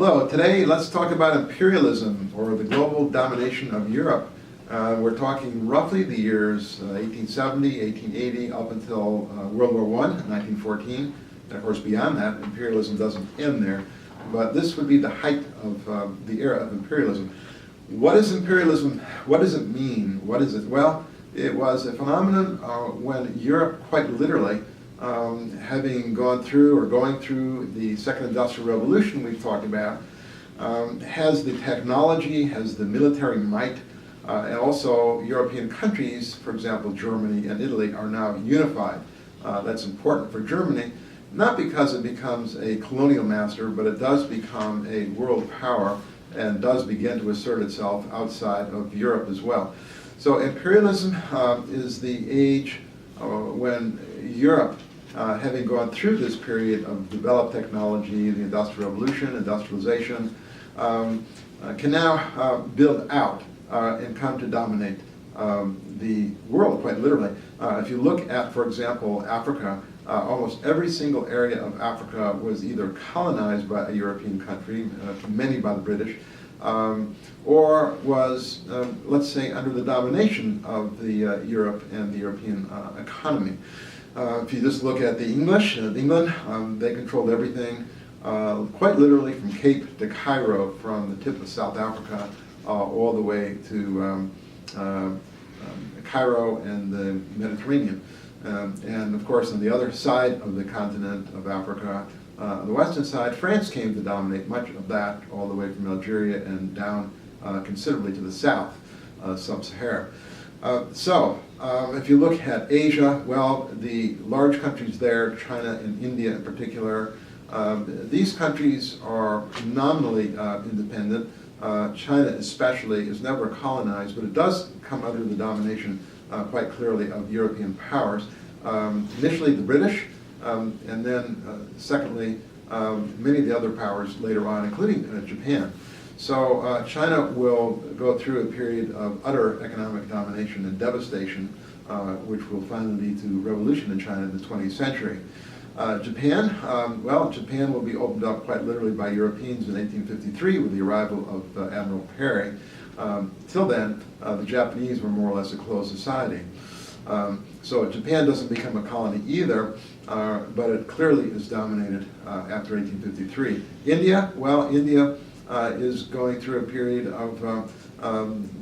Hello, today let's talk about imperialism, or the global domination of Europe. We're talking roughly the years 1870, 1880, up until World War I, 1914. And of course beyond that, imperialism doesn't end there. But this would be the height of the era of imperialism. What is imperialism? What does it mean? What is it? Well, it was a phenomenon when Europe, quite literally, having gone through or going through the Second Industrial Revolution we've talked about, has the technology, has the military might, and also European countries, for example Germany and Italy, are now unified. That's important for Germany, not because it becomes a colonial master, but it does become a world power and does begin to assert itself outside of Europe as well. So imperialism is the age when Europe, having gone through this period of developed technology, the Industrial Revolution, industrialization, can now build out and come to dominate the world, quite literally. If you look at, for example, Africa, almost every single area of Africa was either colonized by a European country, many by the British, or was, let's say, under the domination of the Europe and the European economy. If you just look at the English, England, they controlled everything, quite literally from Cape to Cairo, from the tip of South Africa all the way to Cairo and the Mediterranean. And of course, on the other side of the continent of Africa, on the western side, France came to dominate much of that, all the way from Algeria and down considerably to the south, sub-Sahara. If you look at Asia, well, the large countries there, China and India in particular, these countries are nominally independent. China especially is never colonized, but it does come under the domination quite clearly of European powers. Initially the British, and then secondly many of the other powers later on, including Japan. So China will go through a period of utter economic domination and devastation, which will finally lead to revolution in China in the 20th century. Japan, well, Japan will be opened up quite literally by Europeans in 1853 with the arrival of Admiral Perry. Till then, the Japanese were more or less a closed society. So Japan doesn't become a colony either, but it clearly is dominated after 1853. India, well, India is going through a period of,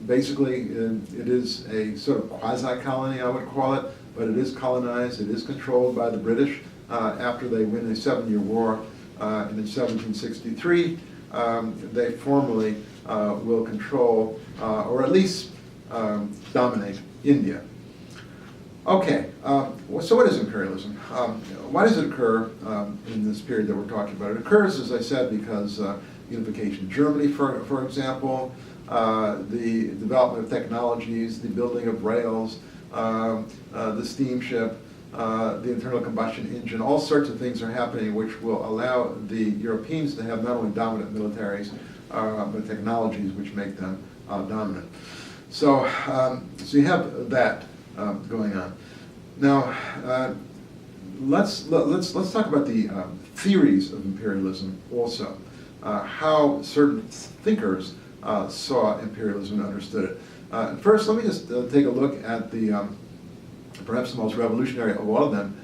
basically, it is a sort of quasi-colony, I would call it, but it is colonized, it is controlled by the British after they win the 7-Year War, and in 1763, they formally will control, or at least dominate, India. Okay, so what is imperialism? Why does it occur in this period that we're talking about? It occurs, as I said, because unification of Germany, for example, the development of technologies, the building of rails, the steamship, the internal combustion engine, all sorts of things are happening which will allow the Europeans to have not only dominant militaries, but technologies which make them dominant. So you have that going on. Now, let's talk about the theories of imperialism also. How certain thinkers saw imperialism and understood it. First, let me just take a look at the perhaps the most revolutionary of all of them,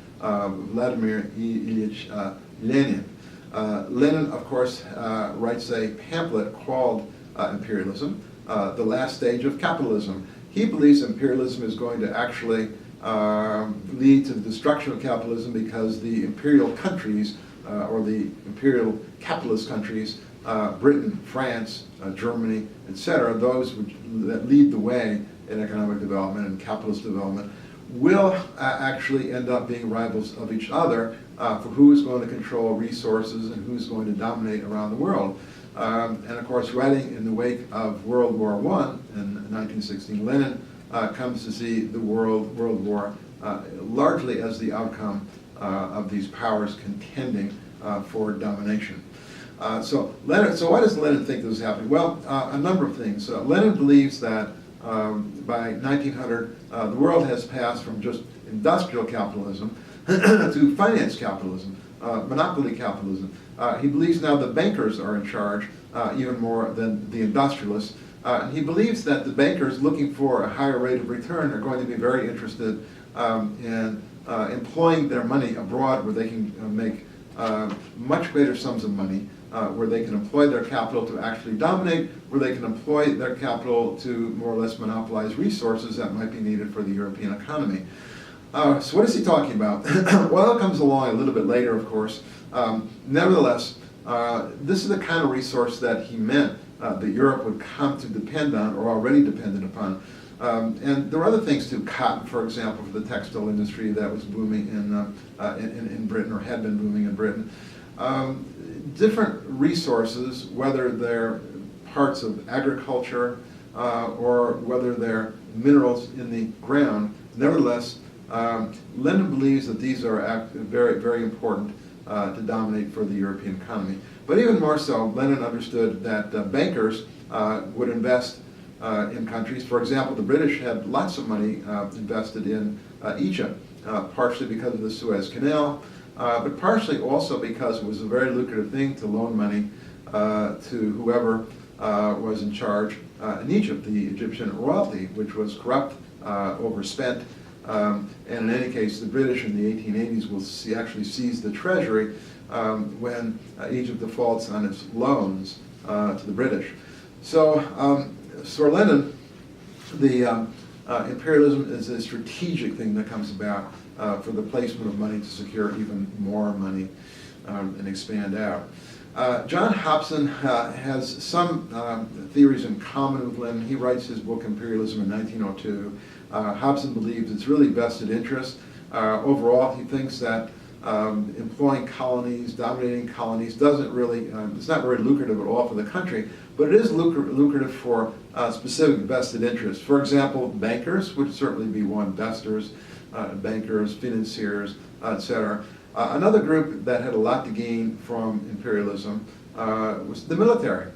Vladimir Ilyich Lenin. Lenin, of course, writes a pamphlet called Imperialism, the Last Stage of Capitalism. He believes imperialism is going to actually lead to the destruction of capitalism because the imperial countries, or the imperial capitalist countries, Britain, France, Germany, etc., those that lead the way in economic development and capitalist development, will actually end up being rivals of each other for who is going to control resources and who's going to dominate around the world. And of course, writing in the wake of World War I in 1916, Lenin comes to see the World War largely as the outcome of these powers contending for domination. So why does Lenin think this is happening? Well, a number of things. Lenin believes that by 1900, the world has passed from just industrial capitalism to finance capitalism. monopoly capitalism. He believes now the bankers are in charge even more than the industrialists. And he believes that the bankers looking for a higher rate of return are going to be very interested in employing their money abroad where they can make much greater sums of money, where they can employ their capital to actually dominate, where they can employ their capital to more or less monopolize resources that might be needed for the European economy. So what is he talking about? Well, it comes along a little bit later, of course. Nevertheless, this is the kind of resource that he meant that Europe would come to depend on, or already depended upon. And there were other things too. Cotton, for example, for the textile industry that was booming in Britain, or had been booming in Britain. Different resources, whether they're parts of agriculture or whether they're minerals in the ground. Nevertheless, Lenin believes that these are very, very important to dominate for the European economy. But even more so, Lenin understood that bankers would invest in countries. For example, the British had lots of money invested in Egypt, partially because of the Suez Canal, but partially also because it was a very lucrative thing to loan money to whoever was in charge in Egypt, the Egyptian royalty, which was corrupt, overspent, and in any case, the British in the 1880s will actually seize the treasury when Egypt defaults on its loans to the British. So, for Lenin, the imperialism is a strategic thing that comes about for the placement of money to secure even more money and expand out. John Hobson has some theories in common with Lenin. He writes his book Imperialism in 1902. Hobson believes it's really vested interest. Overall, he thinks that employing colonies, dominating colonies, doesn't really, it's not very lucrative at all for the country, but it is lucrative for specific vested interests. For example, bankers would certainly be one, investors, bankers, financiers, etc. Another group that had a lot to gain from imperialism was the military,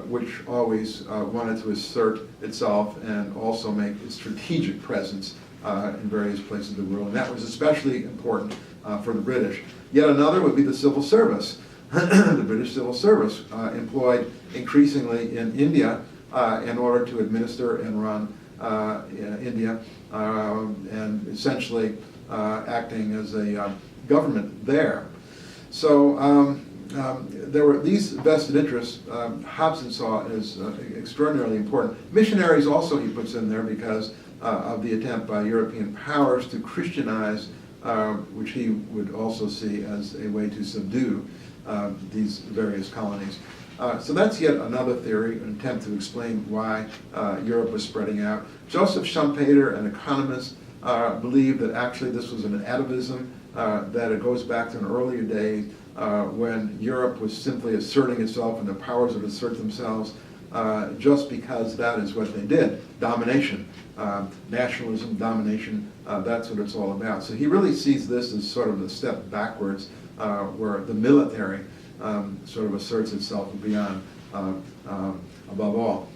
which always wanted to assert itself and also make a strategic presence in various places of the world. And that was especially important for the British. Yet another would be the civil service. The British civil service employed increasingly in India in order to administer and run India, and essentially acting as a government there. So there were these vested interests Hobson saw as extraordinarily important. Missionaries also he puts in there because of the attempt by European powers to Christianize, which he would also see as a way to subdue these various colonies. So that's yet another theory, an attempt to explain why Europe was spreading out. Joseph Schumpeter, an economist, believed that actually this was an atavism, that it goes back to an earlier day when Europe was simply asserting itself and the powers would assert themselves just because that is what they did. Domination, nationalism, domination, that's what it's all about. So he really sees this as sort of a step backwards where the military sort of asserts itself beyond, above all.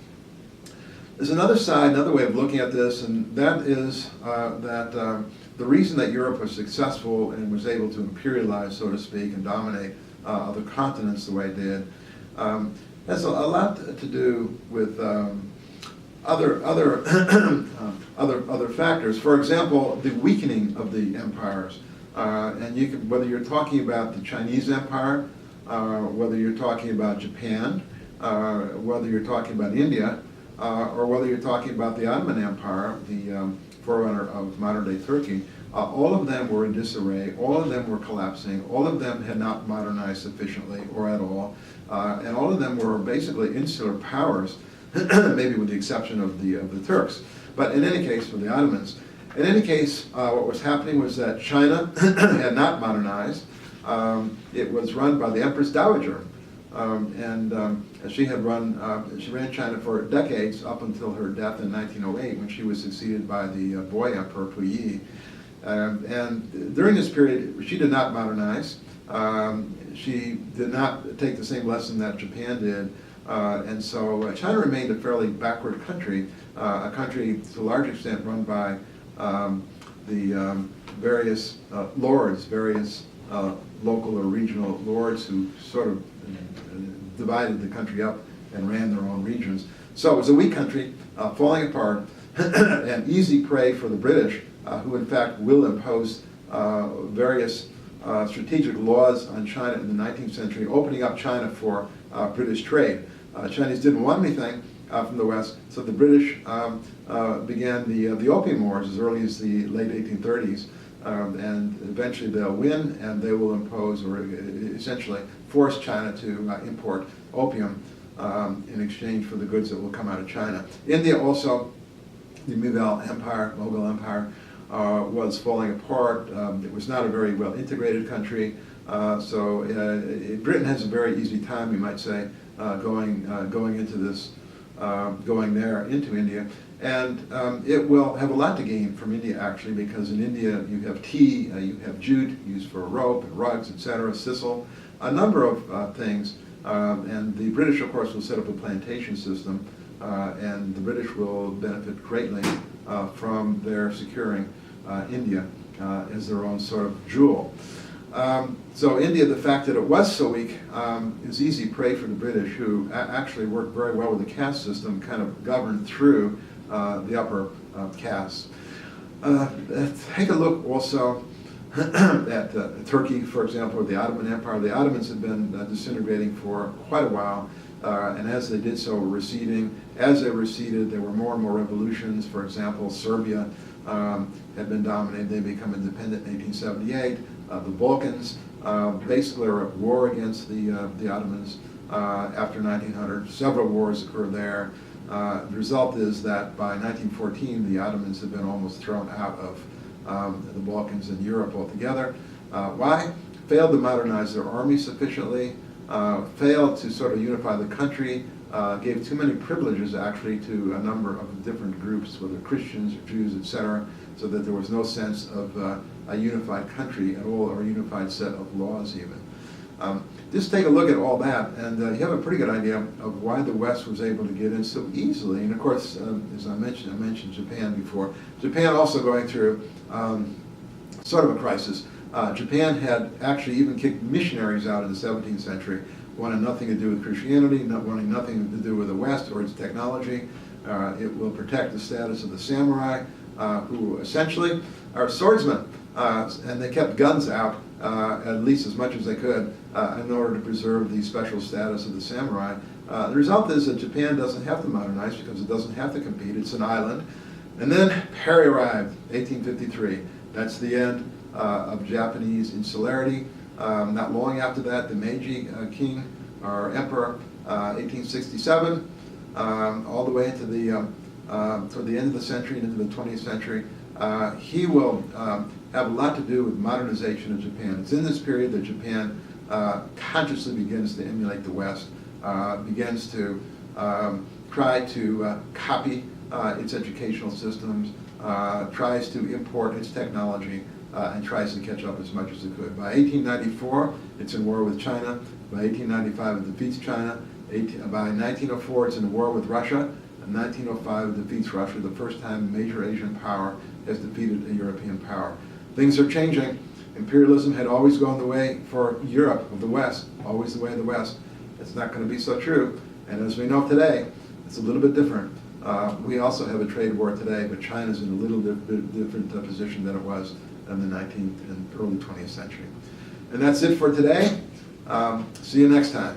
There's another side, another way of looking at this, and that is that the reason that Europe was successful and was able to imperialize, so to speak, and dominate other continents the way it did, has a lot to do with other factors. For example, the weakening of the empires, and you can, whether you're talking about the Chinese Empire, whether you're talking about Japan, whether you're talking about India, or whether you're talking about the Ottoman Empire, the forerunner of modern-day Turkey, all of them were in disarray, all of them were collapsing, all of them had not modernized sufficiently or at all, and all of them were basically insular powers, maybe with the exception of the Turks. But in any case, for the Ottomans, in any case, what was happening was that China had not modernized. It was run by the Empress Dowager, and she ran China for decades up until her death in 1908 when she was succeeded by the boy emperor Puyi. And during this period, she did not modernize. She did not take the same lesson that Japan did. And so China remained a fairly backward country, a country to a large extent run by the various lords, various local or regional lords who sort of divided the country up and ran their own regions. So it was a weak country, falling apart, and easy prey for the British, who in fact will impose various strategic laws on China in the 19th century, opening up China for British trade. Chinese didn't want anything from the West, so the British began the Opium Wars as early as the late 1830s, and eventually they'll win, and they will impose, or essentially force China to import opium in exchange for the goods that will come out of China. India also, the Mughal Empire, was falling apart. It was not a very well integrated country, so Britain has a very easy time, you might say, going into this, going there into India. And it will have a lot to gain from India, actually, because in India you have tea, you have jute used for rope and rugs, etc., sisal, a number of things. And the British, of course, will set up a plantation system, and the British will benefit greatly from their securing India as their own sort of jewel. So India, the fact that it was so weak, is easy prey for the British, who actually worked very well with the caste system, kind of governed through the upper castes. Take a look also at Turkey, for example, or the Ottoman Empire. The Ottomans had been disintegrating for quite a while, and as they did so, were receding. As they receded, there were more and more revolutions. For example, Serbia had been dominated. They become independent in 1878. The Balkans basically are at war against the Ottomans after 1900. Several wars occurred there. The result is that by 1914, the Ottomans had been almost thrown out of the Balkans and Europe altogether. Why? Failed to modernize their army sufficiently, failed to sort of unify the country, gave too many privileges actually to a number of different groups, whether Christians or Jews, etc., so that there was no sense of a unified country at all, or a unified set of laws even. Just take a look at all that, and you have a pretty good idea of why the West was able to get in so easily. And of course, as I mentioned Japan before. Japan also going through sort of a crisis. Japan had actually even kicked missionaries out in the 17th century, wanted nothing to do with Christianity, wanting nothing to do with the West or its technology. It will protect the status of the samurai, who essentially are swordsmen, and they kept guns out at least as much as they could in order to preserve the special status of the samurai. The result is that Japan doesn't have to modernize because it doesn't have to compete. It's an island. And then Perry arrived, 1853. That's the end of Japanese insularity. Not long after that, the Meiji king, or emperor, 1867, all the way into the toward the end of the century and into the 20th century. He will have a lot to do with modernization of Japan. It's in this period that Japan consciously begins to emulate the West, begins to try to copy its educational systems, tries to import its technology, and tries to catch up as much as it could. By 1894, it's in war with China. By 1895, it defeats China. By 1904, it's in war with Russia. In 1905, it defeats Russia, the first time a major Asian power has defeated a European power. Things are changing. Imperialism had always gone the way for Europe of the West, always the way of the West. It's not going to be so true. And as we know today, it's a little bit different. We also have a trade war today, but China's in a little bit different position than it was in the 19th and early 20th century. And that's it for today. See you next time.